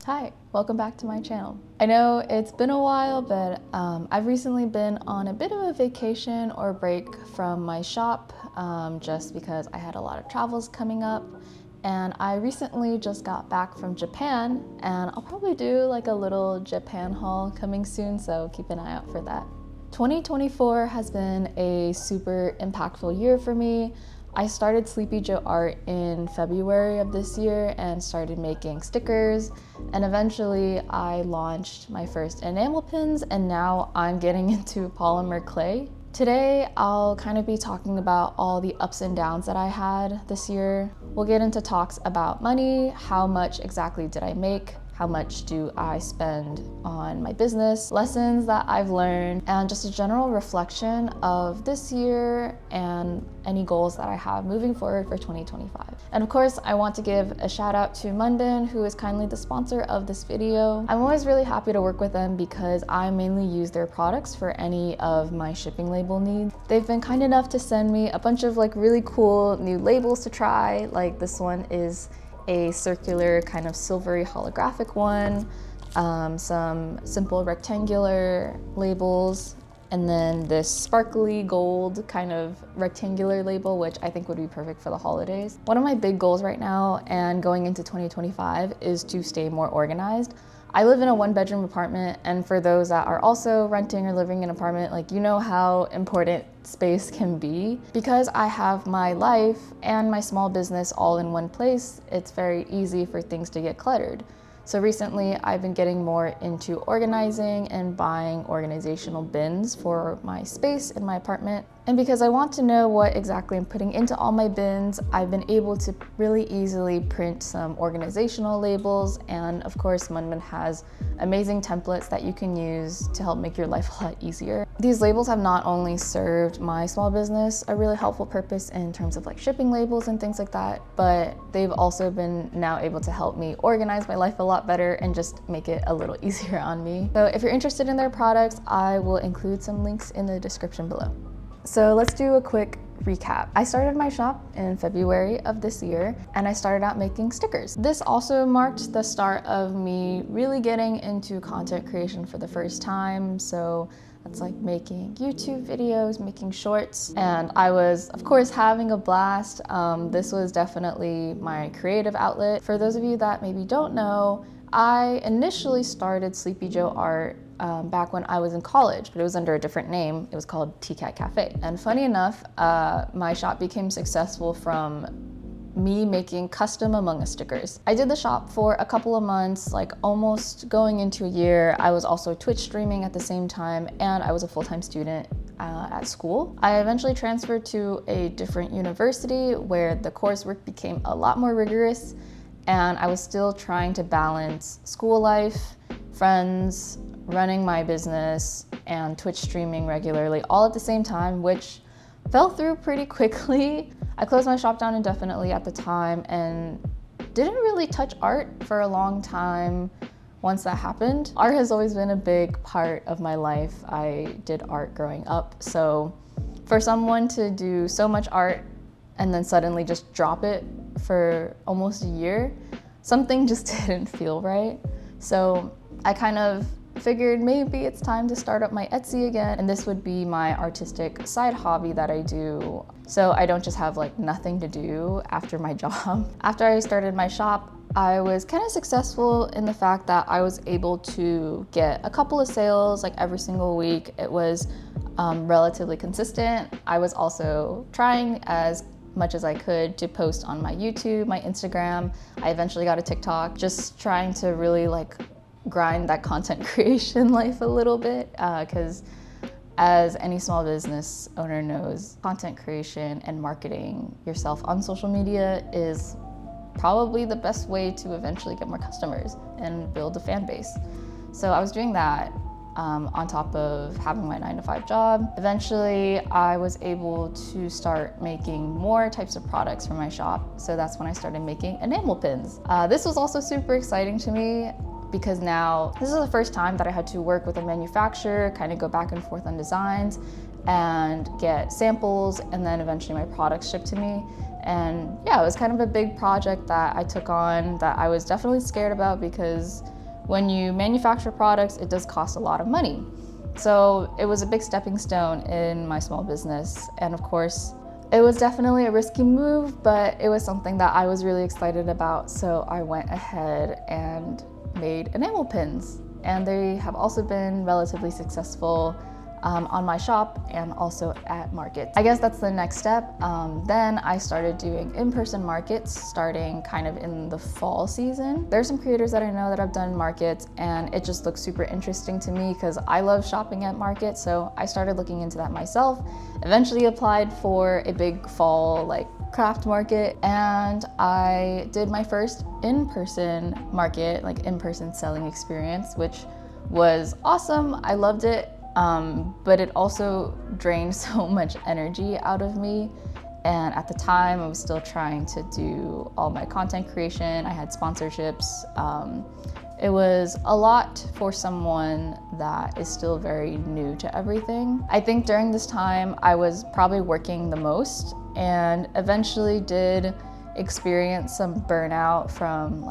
Hi, welcome back to my channel. I know it's been a while, but I've recently been on a bit of a vacation or break from my shop just because I had a lot of travels coming up. And I recently just got back from Japan, and I'll probably do like a little Japan haul coming soon, so keep an eye out for that. 2024 has been a super impactful year for me. I started Sleepy Joe Art in February of this year and started making stickers, and eventually I launched my first enamel pins, and now I'm getting into polymer clay. Today I'll kind of be talking about all the ups and downs that I had this year. We'll get into talks about money, how much exactly did I make, how much do I spend on my business, lessons that I've learned, and just a general reflection of this year and any goals that I have moving forward for 2025. And of course, I want to give a shout out to MUNBYN, who is kindly the sponsor of this video. I'm always really happy to work with them because I mainly use their products for any of my shipping label needs. They've been kind enough to send me a bunch of like really cool new labels to try. Like this one is a circular kind of silvery holographic one, some simple rectangular labels, and then this sparkly gold kind of rectangular label, which I think would be perfect for the holidays. One of my big goals right now and going into 2025 is to stay more organized. I live in a one-bedroom apartment, and for those that are also renting or living in an apartment, like, you know how important space can be. Because I have my life and my small business all in one place, it's very easy for things to get cluttered. So recently I've been getting more into organizing and buying organizational bins for my space in my apartment. And because I want to know what exactly I'm putting into all my bins, I've been able to really easily print some organizational labels. And of course, MUNBYN has amazing templates that you can use to help make your life a lot easier. These labels have not only served my small business a really helpful purpose in terms of like shipping labels and things like that, but they've also been now able to help me organize my life a lot better and just make it a little easier on me. So if you're interested in their products, I will include some links in the description below. So let's do a quick recap. I started my shop in February of this year, and I started out making stickers. This also marked the start of me really getting into content creation for the first time. So that's like making YouTube videos, making shorts, and I was, of course, having a blast. This was definitely my creative outlet. For those of you that maybe don't know, I initially started Sleepy Joe Art back when I was in college, but it was under a different name. It was called Cat Cafe. And funny enough, my shop became successful from me making custom Among Us stickers. I did the shop for a couple of months, like almost going into a year. I was also Twitch streaming at the same time, and I was a full-time student at school. I eventually transferred to a different university where the coursework became a lot more rigorous, and I was still trying to balance school life, friends, running my business, and Twitch streaming regularly all at the same time, which fell through pretty quickly. I closed my shop down indefinitely at the time and didn't really touch art for a long time once that happened. Art has always been a big part of my life. I did art growing up, so for someone to do so much art and then suddenly just drop it for almost a year, something just didn't feel right. So I kind of figured maybe it's time to start up my Etsy again, and this would be my artistic side hobby that I do, so I don't just have like nothing to do after my job. After I started my shop, I was kind of successful in the fact that I was able to get a couple of sales like every single week. It was relatively consistent. I was also trying as much as I could to post on my YouTube, my Instagram. I eventually got a TikTok, just trying to really like grind that content creation life a little bit, because as any small business owner knows, content creation and marketing yourself on social media is probably the best way to eventually get more customers and build a fan base. So I was doing that on top of having my 9-to-5 job. Eventually, I was able to start making more types of products for my shop. So that's when I started making enamel pins. This was also super exciting to me, because now this is the first time that I had to work with a manufacturer, kind of go back and forth on designs and get samples, and then eventually my products shipped to me. And yeah, it was kind of a big project that I took on that I was definitely scared about, because when you manufacture products, it does cost a lot of money. So it was a big stepping stone in my small business. And of course, it was definitely a risky move, but it was something that I was really excited about. So I went ahead and made enamel pins. And they have also been relatively successful on my shop and also at markets. I guess that's the next step. Then I started doing in-person markets starting kind of in the fall season. There's some creators that I know that have done markets, and it just looks super interesting to me because I love shopping at markets. So I started looking into that myself, eventually applied for a big fall craft market, and I did my first in-person market, in-person selling experience, which was awesome. I loved it. But it also drained so much energy out of me. And at the time, I was still trying to do all my content creation. I had sponsorships. It was a lot for someone that is still very new to everything. I think during this time, I was probably working the most and eventually did experience some burnout from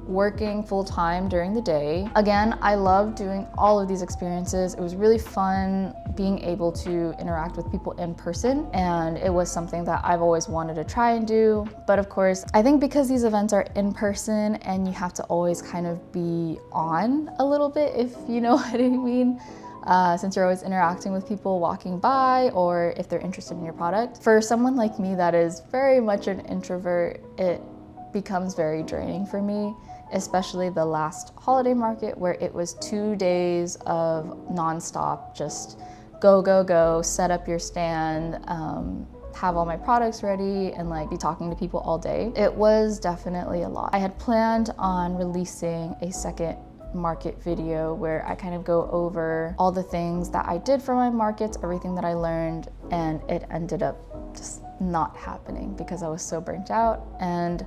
working full-time during the day. Again, I love doing all of these experiences. It was really fun being able to interact with people in person, and it was something that I've always wanted to try and do. But of course, I think because these events are in person and you have to always kind of be on a little bit, if you know what I mean, since you're always interacting with people walking by or if they're interested in your product. For someone like me that is very much an introvert, it becomes very draining for me, especially the last holiday market where it was 2 days of nonstop, just go, go, go, set up your stand, have all my products ready, and be talking to people all day. It was definitely a lot. I had planned on releasing a second market video where I kind of go over all the things that I did for my markets, everything that I learned, and it ended up just not happening because I was so burnt out and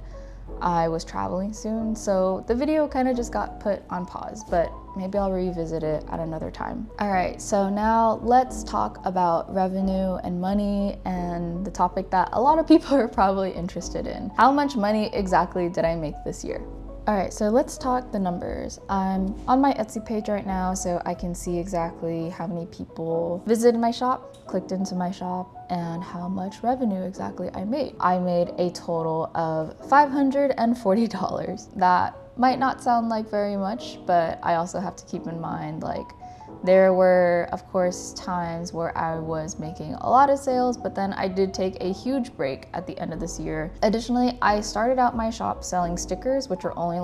I was traveling soon. So the video kind of just got put on pause, but maybe I'll revisit it at another time. All right, so now let's talk about revenue and money, and the topic that a lot of people are probably interested in. How much money exactly did I make this year? All right, so let's talk the numbers. I'm on my Etsy page right now, so I can see exactly how many people visited my shop, clicked into my shop, and how much revenue exactly I made. I made a total of $540. That might not sound like very much, but I also have to keep in mind, there were, of course, times where I was making a lot of sales, but then I did take a huge break at the end of this year. Additionally, I started out my shop selling stickers, which are only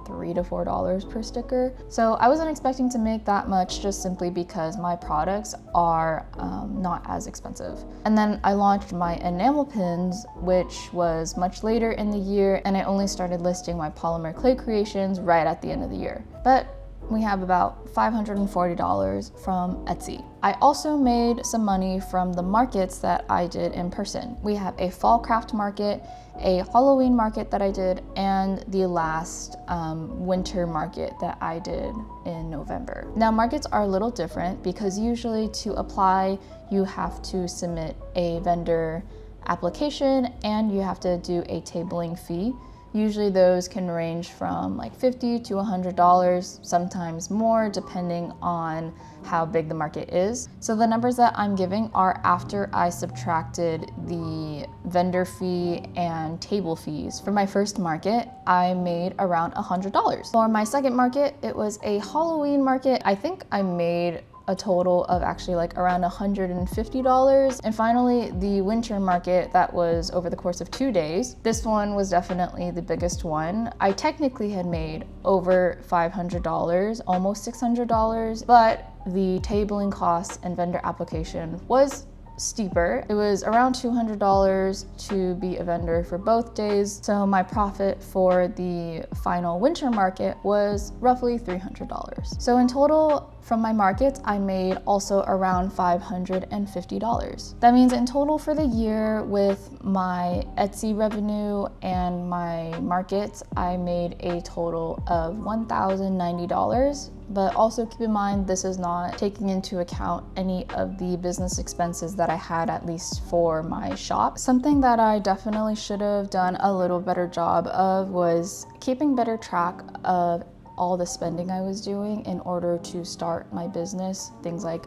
$3 to $4 per sticker. So I wasn't expecting to make that much, just simply because my products are not as expensive. And then I launched my enamel pins, which was much later in the year, and I only started listing my polymer clay creations right at the end of the year. But we have about $540 from Etsy. I also made some money from the markets that I did in person. We have a fall craft market, a Halloween market that I did, and the last winter market that I did in November. Now, markets are a little different because usually to apply, you have to submit a vendor application and you have to do a tabling fee. Usually those can range from $50 to $100, sometimes more, depending on how big the market is. So the numbers that I'm giving are after I subtracted the vendor fee and table fees. For my first market, I made around $100. For my second market, it was a Halloween market. I think I made a total of actually around $150. And finally, the winter market that was over the course of 2 days. This one was definitely the biggest one. I technically had made over $500, almost $600, but the tabling costs and vendor application was steeper. It was around $200 to be a vendor for both days. So my profit for the final winter market was roughly $300. So in total, from my markets, I made also around $550. That means in total for the year, with my Etsy revenue and my markets, I made a total of $1,090 but also keep in mind this is not taking into account any of the business expenses that I had, at least for my shop. Something that I definitely should have done a little better job of was keeping better track of all the spending I was doing in order to start my business. Things like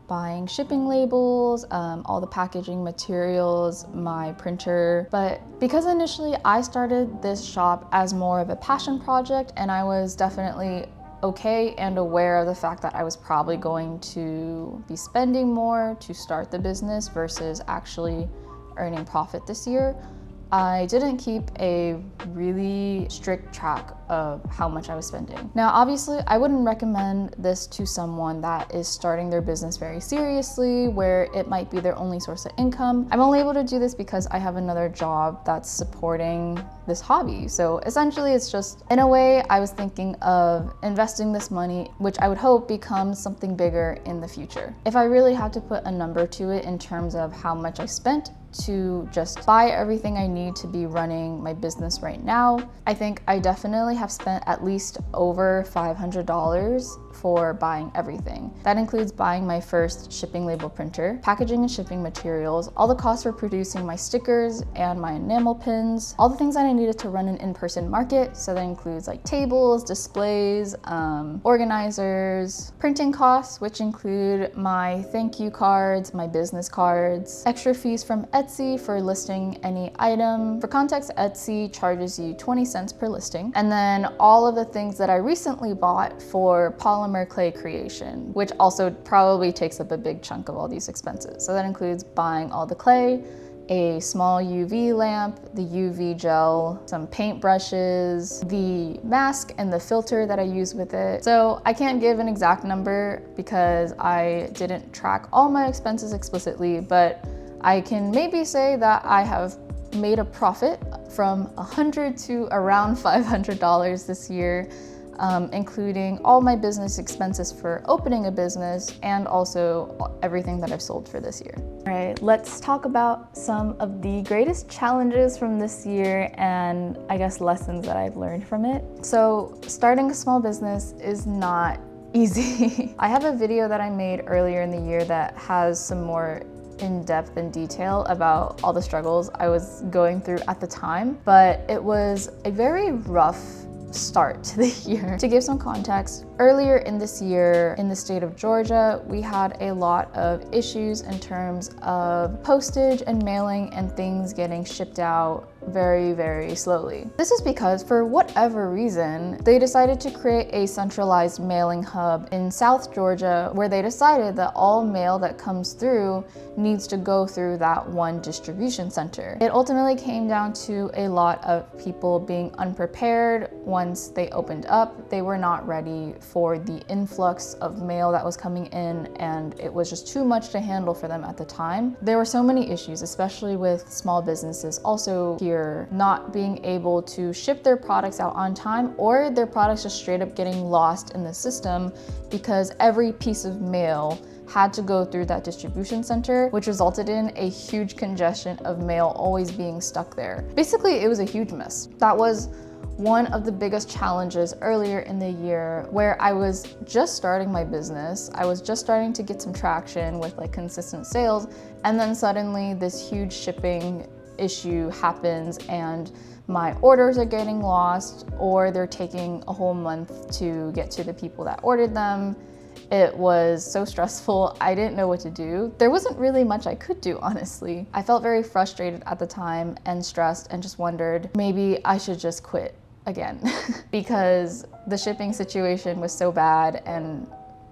buying shipping labels, all the packaging materials, my printer. But because initially I started this shop as more of a passion project, and I was definitely okay and aware of the fact that I was probably going to be spending more to start the business versus actually earning profit this year, I didn't keep a really strict track of how much I was spending. Now, obviously, I wouldn't recommend this to someone that is starting their business very seriously, where it might be their only source of income. I'm only able to do this because I have another job that's supporting this hobby. So essentially, it's just, in a way, I was thinking of investing this money, which I would hope becomes something bigger in the future. If I really had to put a number to it in terms of how much I spent to just buy everything I need to be running my business right now, I think I definitely have spent at least over $500 for buying everything. That includes buying my first shipping label printer, packaging and shipping materials, all the costs for producing my stickers and my enamel pins, all the things that I needed to run an in-person market. So that includes like tables, displays, organizers, printing costs, which include my thank you cards, my business cards, extra fees from Etsy for listing any item. For context, Etsy charges you 20 cents per listing. And then all of the things that I recently bought for polymer clay creation, which also probably takes up a big chunk of all these expenses. So that includes buying all the clay, a small UV lamp, the UV gel, some paint brushes, the mask and the filter that I use with it. So I can't give an exact number because I didn't track all my expenses explicitly, but I can maybe say that I have made a profit from $100 to around $500 this year, including all my business expenses for opening a business and also everything that I've sold for this year. All right, let's talk about some of the greatest challenges from this year and I guess lessons that I've learned from it. So starting a small business is not easy. I have a video that I made earlier in the year that has some more in-depth and detail about all the struggles I was going through at the time, but it was a very rough start to the year. To give some context, earlier in this year in the state of Georgia, we had a lot of issues in terms of postage and mailing and things getting shipped out very, very slowly. This is because for whatever reason, they decided to create a centralized mailing hub in South Georgia where they decided that all mail that comes through needs to go through that one distribution center. It ultimately came down to a lot of people being unprepared. Once they opened up, they were not ready for the influx of mail that was coming in, and it was just too much to handle for them at the time. There were so many issues, especially with small businesses also here not being able to ship their products out on time, or their products just straight up getting lost in the system because every piece of mail had to go through that distribution center, which resulted in a huge congestion of mail always being stuck there. Basically, it was a huge mess. That was one of the biggest challenges earlier in the year, where I was just starting my business. I was just starting to get some traction with like consistent sales, and then suddenly this huge shipping issue happens and my orders are getting lost, or they're taking a whole month to get to the people that ordered them. It was so stressful. I didn't know what to do. There wasn't really much I could do, honestly. I felt very frustrated at the time and stressed and just wondered maybe I should just quit again because the shipping situation was so bad and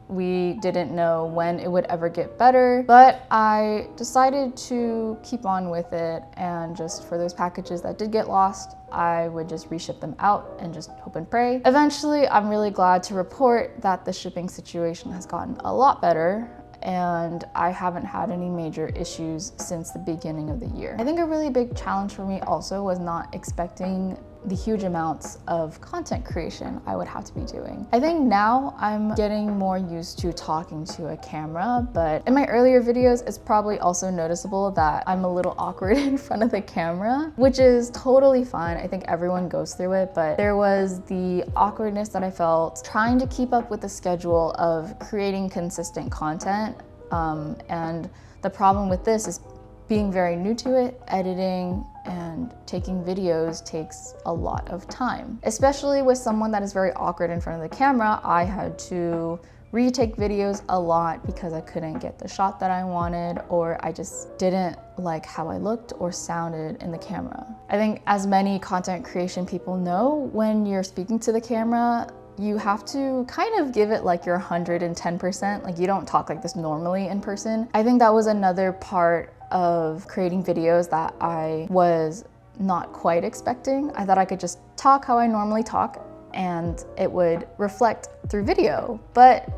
we didn't know when it would ever get better. But I decided to keep on with it, and just for those packages that did get lost, I would just reship them out and just hope and pray. Eventually, I'm really glad to report that the shipping situation has gotten a lot better, and I haven't had any major issues since the beginning of the year. I think a really big challenge for me also was not expecting the huge amounts of content creation I would have to be doing. I think now I'm getting more used to talking to a camera, but in my earlier videos, it's probably also noticeable that I'm a little awkward in front of the camera, which is totally fine. I think everyone goes through it, but there was the awkwardness that I felt trying to keep up with the schedule of creating consistent content. And the problem with this is being very new to it, editing and taking videos takes a lot of time. Especially with someone that is very awkward in front of the camera, I had to retake videos a lot because I couldn't get the shot that I wanted, or I just didn't like how I looked or sounded in the camera. I think as many content creation people know, when you're speaking to the camera, you have to kind of give it like your 110%. Like, you don't talk like this normally in person. I think that was another part of creating videos that I was not quite expecting. I thought I could just talk how I normally talk and it would reflect through video, but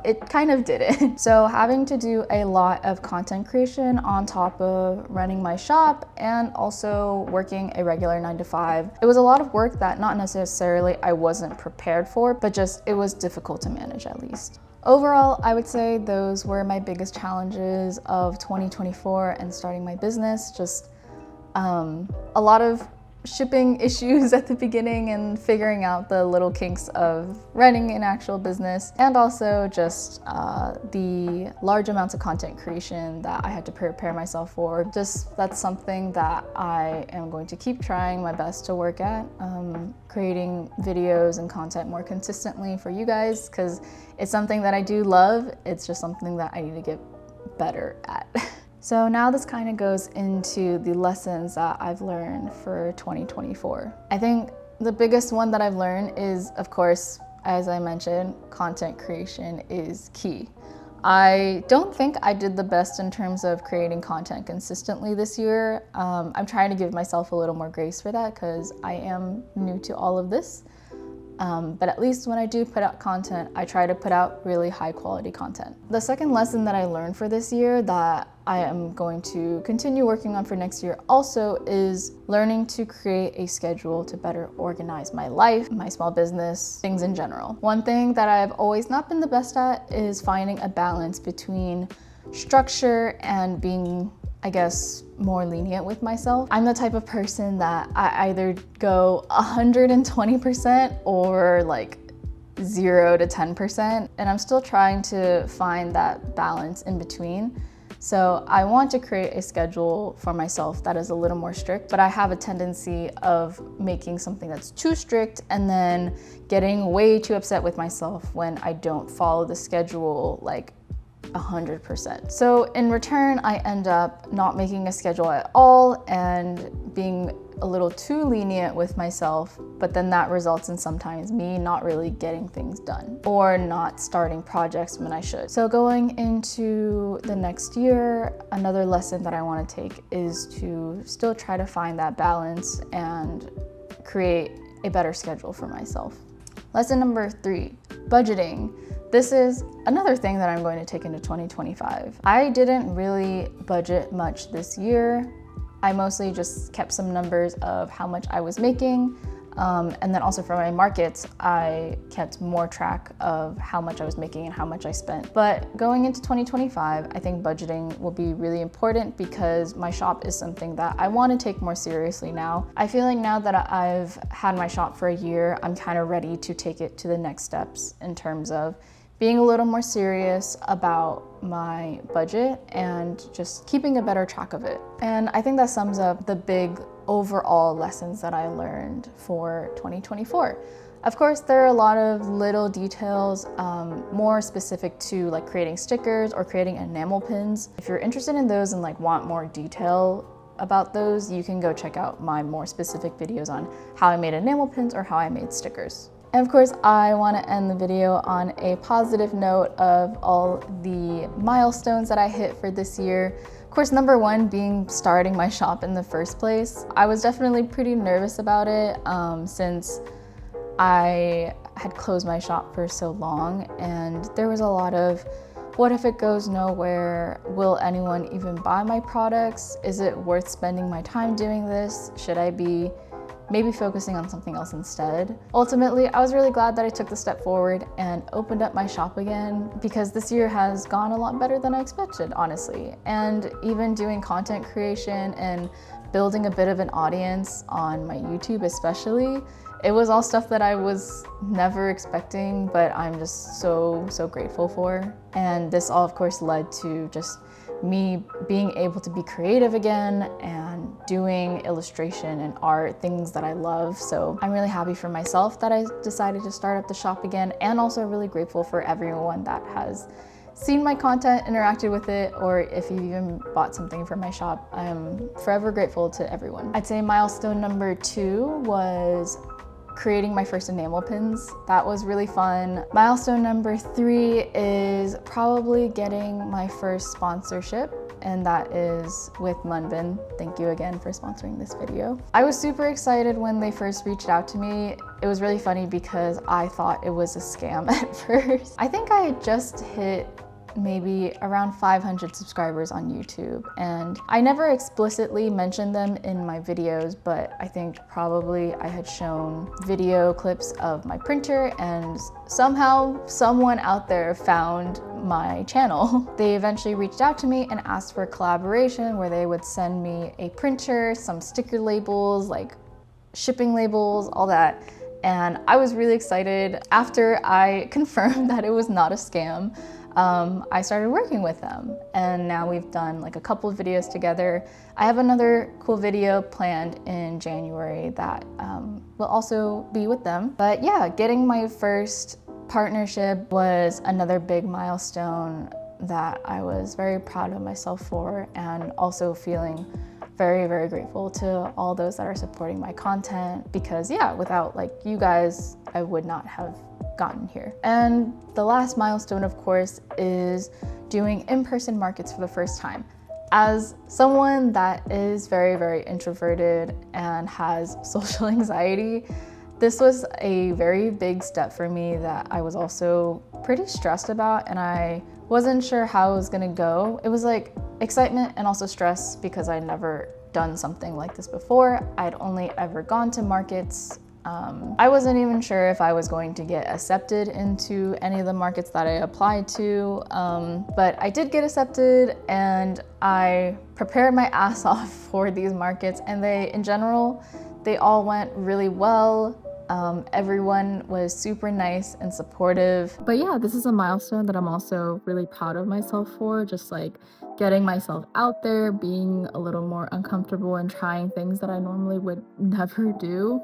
it kind of didn't. So having to do a lot of content creation on top of running my shop and also working a regular 9-to-5, it was a lot of work that not necessarily I wasn't prepared for, but just it was difficult to manage at least. Overall, I would say those were my biggest challenges of 2024 and starting my business. Just a lot of shipping issues at the beginning and figuring out the little kinks of running an actual business, and also just the large amounts of content creation that I had to prepare myself for. Just that's something that I am going to keep trying my best to work at, creating videos and content more consistently for you guys, because it's something that I do love. It's just something that I need to get better at. So now this kind of goes into the lessons that I've learned for 2024. I think the biggest one that I've learned is, of course, as I mentioned, content creation is key. I don't think I did the best in terms of creating content consistently this year. I'm trying to give myself a little more grace for that because I am new to all of this. But at least when I do put out content, I try to put out really high quality content. The second lesson that I learned for this year that I am going to continue working on for next year also is learning to create a schedule to better organize my life, my small business, things in general. One thing that I've always not been the best at is finding a balance between structure and being, I guess, more lenient with myself. I'm the type of person that I either go 120% or like 0 to 10%, and I'm still trying to find that balance in between. So I want to create a schedule for myself that is a little more strict, but I have a tendency of making something that's too strict and then getting way too upset with myself when I don't follow the schedule like 100%. So in return, I end up not making a schedule at all and being a little too lenient with myself, but then that results in sometimes me not really getting things done or not starting projects when I should. So going into the next year, another lesson that I want to take is to still try to find that balance and create a better schedule for myself. Lesson number 3, budgeting. This is another thing that I'm going to take into 2025. I didn't really budget much this year. I mostly just kept some numbers of how much I was making. And then also for my markets, I kept more track of how much I was making and how much I spent. But going into 2025, I think budgeting will be really important because my shop is something that I want to take more seriously now. I feel like now that I've had my shop for a year, I'm kind of ready to take it to the next steps in terms of being a little more serious about my budget and just keeping a better track of it. And I think that sums up the big overall lessons that I learned for 2024. Of course, there are a lot of little details, more specific to like creating stickers or creating enamel pins. If you're interested in those and like want more detail about those, you can go check out my more specific videos on how I made enamel pins or how I made stickers. And of course, I want to end the video on a positive note of all the milestones that I hit for this year. Of course, number 1 being starting my shop in the first place. I was definitely pretty nervous about it since I had closed my shop for so long, and there was a lot of, what if it goes nowhere? Will anyone even buy my products? Is it worth spending my time doing this? Should I be maybe focusing on something else instead. Ultimately, I was really glad that I took the step forward and opened up my shop again, because this year has gone a lot better than I expected, honestly. And even doing content creation and building a bit of an audience on my YouTube especially, it was all stuff that I was never expecting, but I'm just so grateful for. And this all, of course, led to just me being able to be creative again and doing illustration and art, things that I love. So I'm really happy for myself that I decided to start up the shop again, and also really grateful for everyone that has seen my content, interacted with it, or if you even bought something from my shop. I'm forever grateful to everyone. I'd say milestone number 2 was creating my first enamel pins. That was really fun. Milestone number 3 is probably getting my first sponsorship, and that is with MUNBYN. Thank you again for sponsoring this video. I was super excited when they first reached out to me. It was really funny because I thought it was a scam at first. I think I had just hit maybe around 500 subscribers on YouTube, and I never explicitly mentioned them in my videos, but I think probably I had shown video clips of my printer, and somehow someone out there found my channel. They eventually reached out to me and asked for a collaboration where they would send me a printer, some sticker labels, like shipping labels, all that. And I was really excited. After I confirmed that it was not a scam, I started working with them, and now we've done like a couple of videos together. I have another cool video planned in January that will also be with them. But yeah, getting my first partnership was another big milestone that I was very proud of myself for, and also feeling very grateful to all those that are supporting my content, because yeah, without like you guys, I would not have gotten here. And the last milestone, of course, is doing in-person markets for the first time. As someone that is very introverted and has social anxiety, this was a very big step for me that I was also pretty stressed about, and I wasn't sure how it was gonna go. It was like excitement and also stress, because I'd never done something like this before. I'd only ever gone to markets. I wasn't even sure if I was going to get accepted into any of the markets that I applied to, but I did get accepted, and I prepared my ass off for these markets, and in general, they all went really well. Everyone was super nice and supportive. But yeah, this is a milestone that I'm also really proud of myself for, just like getting myself out there, being a little more uncomfortable and trying things that I normally would never do.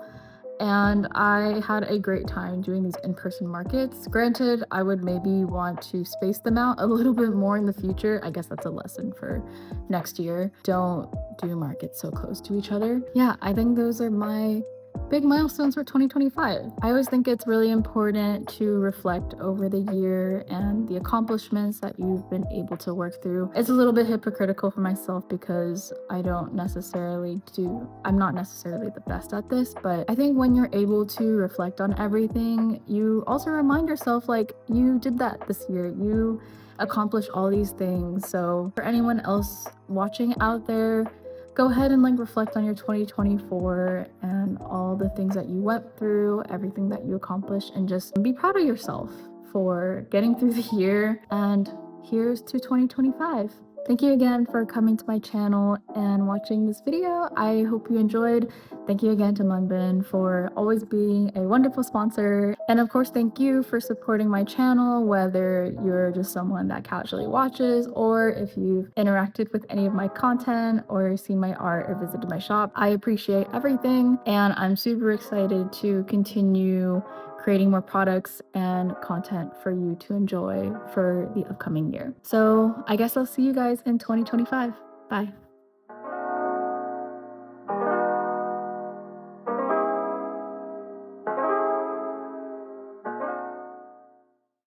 And I had a great time doing these in-person markets. Granted, I would maybe want to space them out a little bit more in the future. I guess that's a lesson for next year. Don't do markets so close to each other. Yeah, I think those are my big milestones for 2025. I always think it's really important to reflect over the year and the accomplishments that you've been able to work through. It's a little bit hypocritical for myself because I'm not necessarily the best at this, but I think when you're able to reflect on everything, you also remind yourself like you did that this year. You accomplished all these things. So for anyone else watching out there, go ahead and like reflect on your 2024 and all the things that you went through, everything that you accomplished, and just be proud of yourself for getting through the year. And here's to 2025. Thank you again for coming to my channel and watching this video. I hope you enjoyed. Thank you again to MUNBYN for always being a wonderful sponsor. And of course, thank you for supporting my channel, whether you're just someone that casually watches, or if you've interacted with any of my content or seen my art or visited my shop. I appreciate everything, and I'm super excited to continue creating more products and content for you to enjoy for the upcoming year. So I guess I'll see you guys in 2025. Bye.